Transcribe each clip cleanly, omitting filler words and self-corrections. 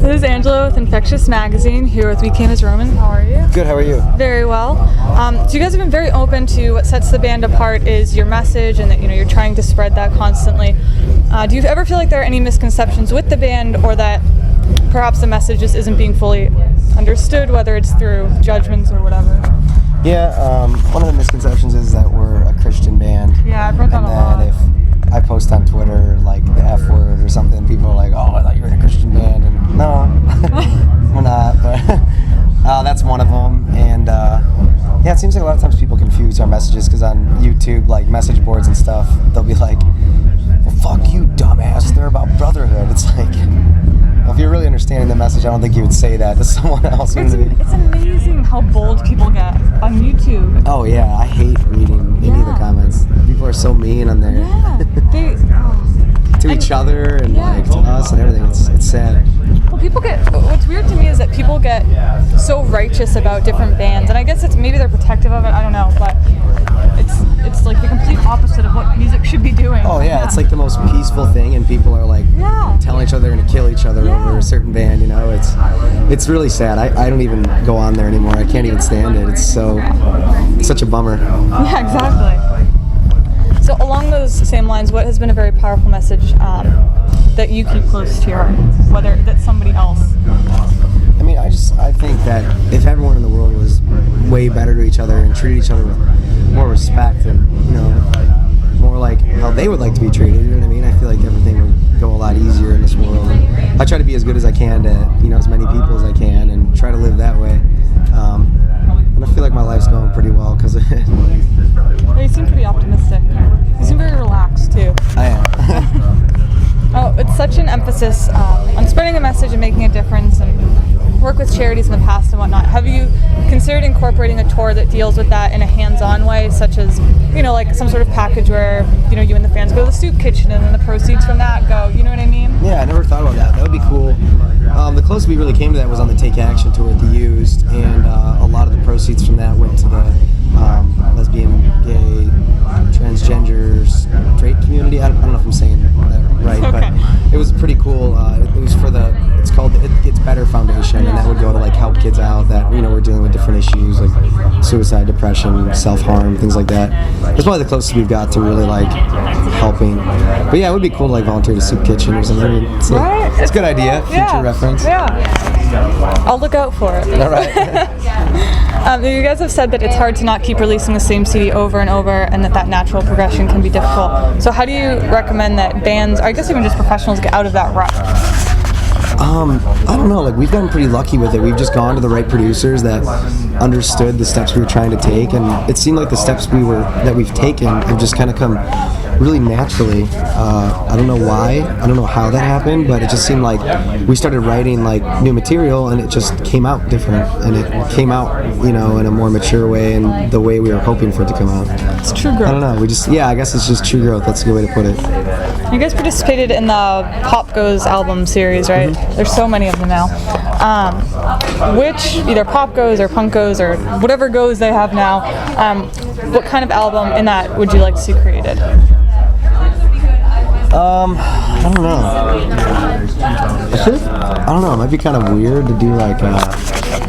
This is Angela with Infectious magazine, here with We Came as Roman. How are you? Good, how are you? Very well. So you guys have been very open to what sets the band apart is your message, and that you're trying to spread that constantly. Do you ever feel like there are any misconceptions with the band, or that perhaps the message just isn't being fully understood, whether it's through judgments or whatever? Yeah, one of the misconceptions is that we're a Christian band. Yeah, I've read that a lot. And if I post on Twitter like the F word or something, people are like, "Oh, I thought you were in a Christian band," and no, we're not. But that's one of them. And yeah, it seems like a lot of times people confuse our messages because on YouTube, like message boards and stuff, they'll be like, "Well, fuck you, dumbass. They're about brotherhood." It's like, well, if you're really understanding the message, I don't think you would say that to someone else. It's amazing how bold people get on YouTube. Oh yeah, I hate reading any of the comments. People are so mean on there. Yeah, to each other and like to us and everything. It's sad. Well, what's weird to me is that people get so righteous about different bands, and I guess maybe they're protective of it, I don't know, but it's like the complete opposite of what music should be doing. Oh yeah, it's like the most peaceful thing, and people are like telling each other they're gonna kill each other over a certain band, it's really sad. I don't even go on there anymore. I can't even stand it. It's such a bummer. Yeah, exactly. So along those same lines, what has been a very powerful message that you keep close to your heart, whether that's somebody else? I mean, I think that if everyone in the world was way better to each other and treated each other with more respect and, more like how they would like to be treated, you know what I mean? I feel like everything would go a lot easier in this world. And I try to be as good as I can to, as many people as I can and try to live that way. And I feel like my life's going pretty well because of it. Well, you seem pretty optimistic. You seem very relaxed, too. I am. Oh, it's such an emphasis on spreading a message and making a difference, and work with charities in the past and whatnot. Have you considered incorporating a tour that deals with that in a hands-on way, such as, like some sort of package where, you and the fans go to the soup kitchen and then the proceeds from that go, you know what I mean? Yeah, I never thought about that. That would be cool. The closest we really came to that was on the Take Action tour at the Used, and a lot of the proceeds from that went to the lesbian, gay, transgender, straight community. I don't know if I'm saying that right, okay. But it was pretty cool. It was for it's called the It Gets Better Foundation, and that would go to like help kids out that were dealing with different issues like suicide, depression, self-harm, things like that. It's probably the closest we've got to really like helping. But yeah, it would be cool to like volunteer to soup kitchen or something. It's a good idea, future reference. Yeah, I'll look out for it. All right. You guys have said that it's hard to not keep releasing the same CD over and over, and that natural progression can be difficult. So how do you recommend that bands, or I guess even just professionals, get out of that rut? I don't know, like we've gotten pretty lucky with it. We've just gone to the right producers that understood the steps we were trying to take, and it seemed like the steps that we've taken have just kind of come really naturally. I don't know why, I don't know how that happened, but it just seemed like we started writing like new material and it just came out different, and it came out, in a more mature way and the way we were hoping for it to come out. It's true growth. I don't know, I guess it's just true growth. That's a good way to put it. You guys participated in the Pop Goes album series, right? Mm-hmm. There's so many of them now. Which, either Pop Goes or Punk Goes or whatever goes they have now, what kind of album in that would you like to see created? I don't know. It might be kind of weird to do like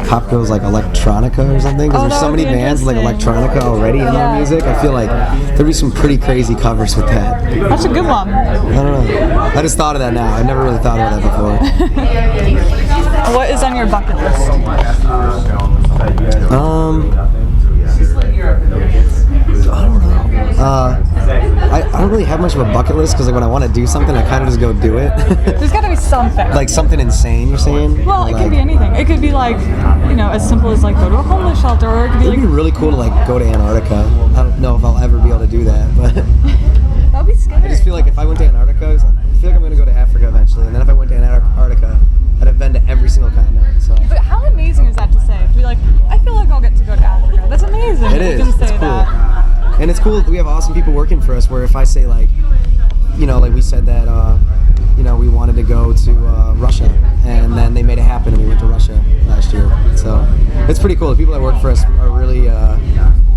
Pop Goes like electronica or something, because there's so many bands with like electronica already in their music. I feel like there'd be some pretty crazy covers with that. That's a good one. I don't know. I just thought of that now. I've never really thought about that before. What is on your bucket list? I don't know. I don't really have much of a bucket list, because like when I want to do something, I kind of just go do it. There's got to be something. Like something insane, you're saying? Well, it could be anything. It could be like, as simple as like go to a homeless shelter, or it could be It'd be really cool to like go to Antarctica. I don't know if I'll ever be able to do that, but that'd be scary. I just feel like if I went to Antarctica, I feel like I'm going to go to Africa eventually, and then if I went to Antarctica, I'd have been to every single continent. So. But how amazing is that to say? To be like, I feel like I'll get to go to Africa. That's amazing. It is. You can say it's cool. that. And it's cool. We have awesome people working for us. Where if I say like, like we said that, we wanted to go to Russia, and then they made it happen, and we went to Russia last year. So it's pretty cool. The people that work for us are really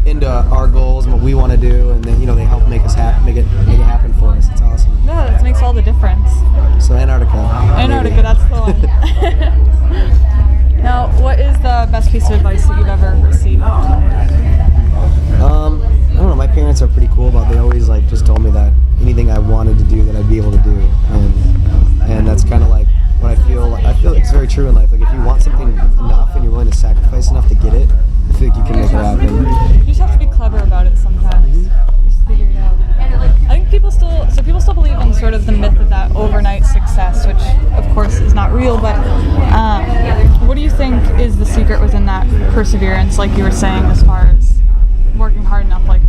into our goals and what we want to do, and then they help make us make it happen for us. It's awesome. No, that makes all the difference. So Antarctica. Antarctica, that's the one. piece of advice that you've ever received? I don't know. My parents are pretty cool about. They always like just told me that anything I wanted to do, that I'd be able to do, and that's kind of like what I feel. I feel it's very true in life. Like if you want something enough and you're willing to sacrifice enough to get it, I feel like you can make it happen. You just have to be clever about it sometimes. Just figure it out. I think people still believe in sort of the myth of that overnight success, which of course is not real. But what do you think is the secret within that perseverance? Like you were saying, as far as working hard enough, like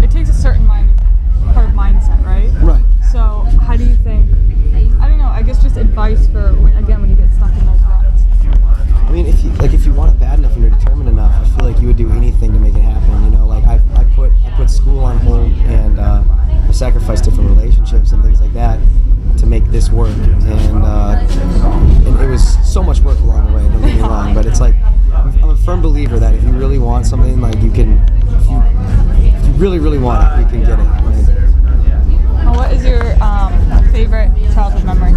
it takes a certain part of mindset, right? Right. So how do you think? I don't know. I guess just advice for when you get stuck in those ruts. I mean, if you want it bad enough and you're determined enough, I feel like you would do anything to make it happen. You know, like I put school on hold and I sacrificed different relationships and things like that to make this work. And it was so much work along the way. Don't get me wrong, but it's like I'm a firm believer that if you really want something, like you can, if you really really want it, you can get it. Like, Well, what is your favorite childhood memory?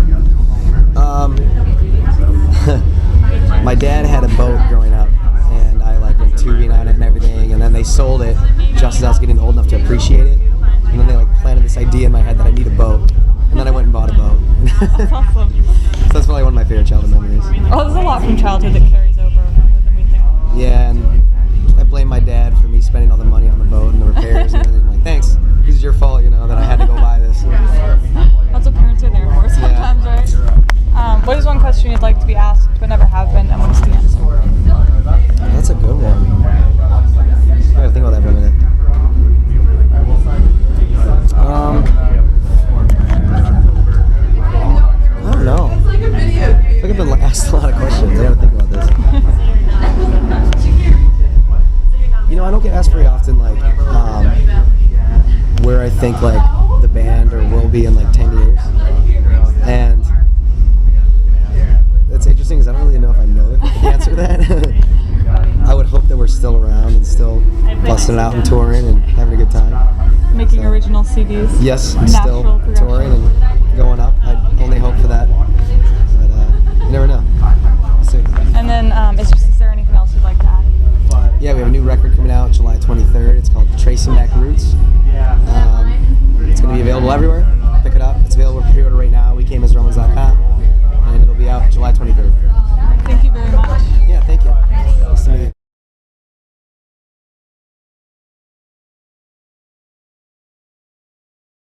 My dad had a boat growing up, and I like went tubing on it and everything, and then they sold it just as I was getting old enough to appreciate it, and then they like planted this idea in my head that I need a boat, and then I went and bought a boat. That's awesome. So that's probably one of my favorite childhood memories. Well, there's a lot from childhood that carries over more than we think. Yeah, and I blame my dad for me spending all the money on the boat and the repairs and everything. I'm like, thanks, this is your fault, you know, that I had to go buy this. That's what parents are there for sometimes, right? What is one question you'd like to be asked but never have been, and what's the answer? That's a good one. I gotta think about that for a minute. I don't know. I think I've been asked a lot of questions. I gotta think about this. You know, I don't get asked very often, like, where I think, like, the band or will be in, like, 10 years. And it's interesting because I don't really know if I know the answer to that. I would hope that we're still around and still busting it out and touring and having a good time. Making original CDs. Yes, and still touring and going up. I only hope for that. But you never know. See. And then, is there anything else you'd like to add? Yeah, we have a new record coming out July 23rd. It's called Tracing Back Roots. It's going to be available everywhere. Pick it up. It's available for pre-order right now. WeCameAsRomans.com. And it'll be out July 23rd.